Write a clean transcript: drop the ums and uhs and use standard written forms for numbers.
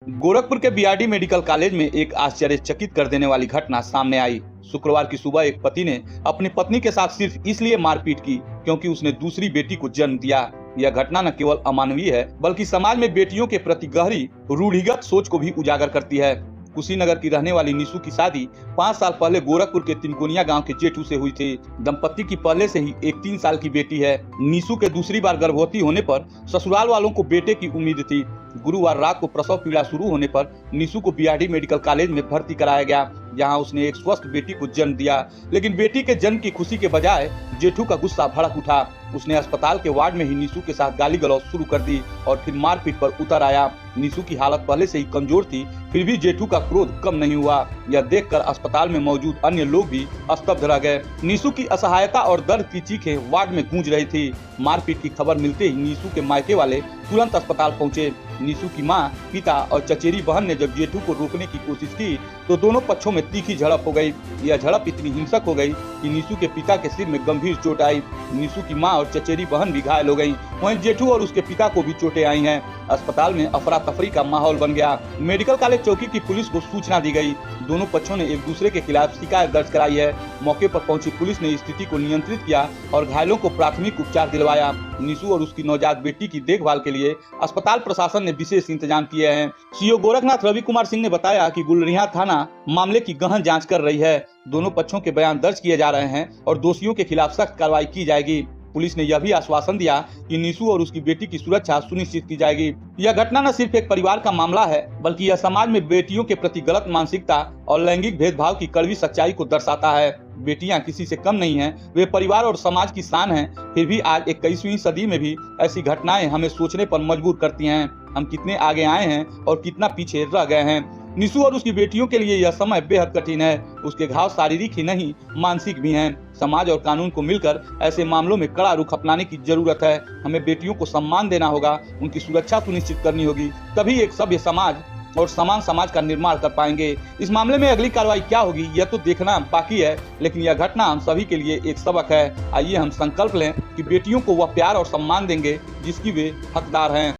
गोरखपुर के BRD medical college में एक आश्चर्यचकित कर देने वाली घटना सामने आई। शुक्रवार की सुबह एक पति ने अपनी पत्नी के साथ सिर्फ इसलिए मारपीट की क्योंकि उसने दूसरी बेटी को जन्म दिया। यह घटना न केवल अमानवीय है बल्कि समाज में बेटियों के प्रति गहरी रूढ़िगत सोच को भी उजागर करती है। कुशीनगर की रहने वाली निशु की शादी 5 साल पहले गोरखपुर के तिनकोनिया गांव के जेठू से हुई थी। दंपत्ति की पहले से ही एक 3 साल की बेटी है। निशु के दूसरी बार गर्भवती होने पर ससुराल वालों को बेटे की उम्मीद थी। गुरुवार रात को प्रसव पीड़ा शुरू होने पर निशु को बीआरडी मेडिकल कॉलेज में भर्ती कराया गया, जहां उसने एक स्वस्थ बेटी को जन्म दिया। लेकिन बेटी के जन्म की खुशी के बजाय जेठू का गुस्सा भड़क उठा। उसने अस्पताल के वार्ड में ही निशु के साथ गाली गलौज शुरू कर दी और फिर मारपीट पर उतर आया। निशु की हालत पहले से ही कमजोर थी, फिर भी जेठू का क्रोध कम नहीं हुआ। यह देखकर अस्पताल में मौजूद अन्य लोग भी स्तब्ध रह गए। निशु की असहायता और दर्द की चीखें वार्ड में गूंज रही थी। मारपीट की खबर मिलते ही निशु के मायके वाले तुरंत अस्पताल पहुंचे। निशु की मां, पिता और चचेरी बहन ने जब जेठू को रोकने की कोशिश की तो दोनों पक्षों में तीखी झड़प हो गई। यह झड़प इतनी हिंसक हो गई कि निशु के पिता के सिर में गंभीर चोट आई। निशु की मां और चचेरी बहन भी घायल हो गयी। वहीं जेठू और उसके पिता को भी चोटें आई हैं। अस्पताल में अफरा तफरी का माहौल बन गया। मेडिकल कॉलेज चौकी की पुलिस को सूचना दी गई। दोनों पक्षों ने एक दूसरे के खिलाफ शिकायत दर्ज कराई है। मौके पर पहुंची पुलिस ने स्थिति को नियंत्रित किया और घायलों को प्राथमिक उपचार दिलवाया। निशु और उसकी नवजात बेटी की देखभाल के लिए अस्पताल प्रशासन ने विशेष इंतजाम किए हैं। सीओ गोरखनाथ रवि कुमार सिंह ने बताया कि गुलरिहा थाना मामले की गहन जांच कर रही है। दोनों पक्षों के बयान दर्ज किए जा रहे हैं और दोषियों के खिलाफ सख्त कार्रवाई की जाएगी। पुलिस ने यह भी आश्वासन दिया कि निशु और उसकी बेटी की सुरक्षा सुनिश्चित की जाएगी। यह घटना न सिर्फ एक परिवार का मामला है बल्कि यह समाज में बेटियों के प्रति गलत मानसिकता और लैंगिक भेदभाव की कड़वी सच्चाई को दर्शाता है। बेटियां किसी से कम नहीं हैं, वे परिवार और समाज की शान हैं। फिर भी आज 21वीं सदी में भी ऐसी घटनाएं हमें सोचने पर मजबूर करती हैं। हम कितने आगे आए हैं और कितना पीछे रह गए हैं। निशु और उसकी बेटियों के लिए यह समय बेहद कठिन है। उसके घाव शारीरिक ही नहीं मानसिक भी हैं। समाज और कानून को मिलकर ऐसे मामलों में कड़ा रुख अपनाने की जरूरत है। हमें बेटियों को सम्मान देना होगा, उनकी सुरक्षा सुनिश्चित करनी होगी, तभी एक सभ्य समाज और समान समाज का निर्माण कर पाएंगे। इस मामले में अगली कार्रवाई क्या होगी यह तो देखना बाकी है, लेकिन यह घटना हम सभी के लिए एक सबक है। आइए हम संकल्प लें कि बेटियों को वह प्यार और सम्मान देंगे जिसकी वे हकदार हैं।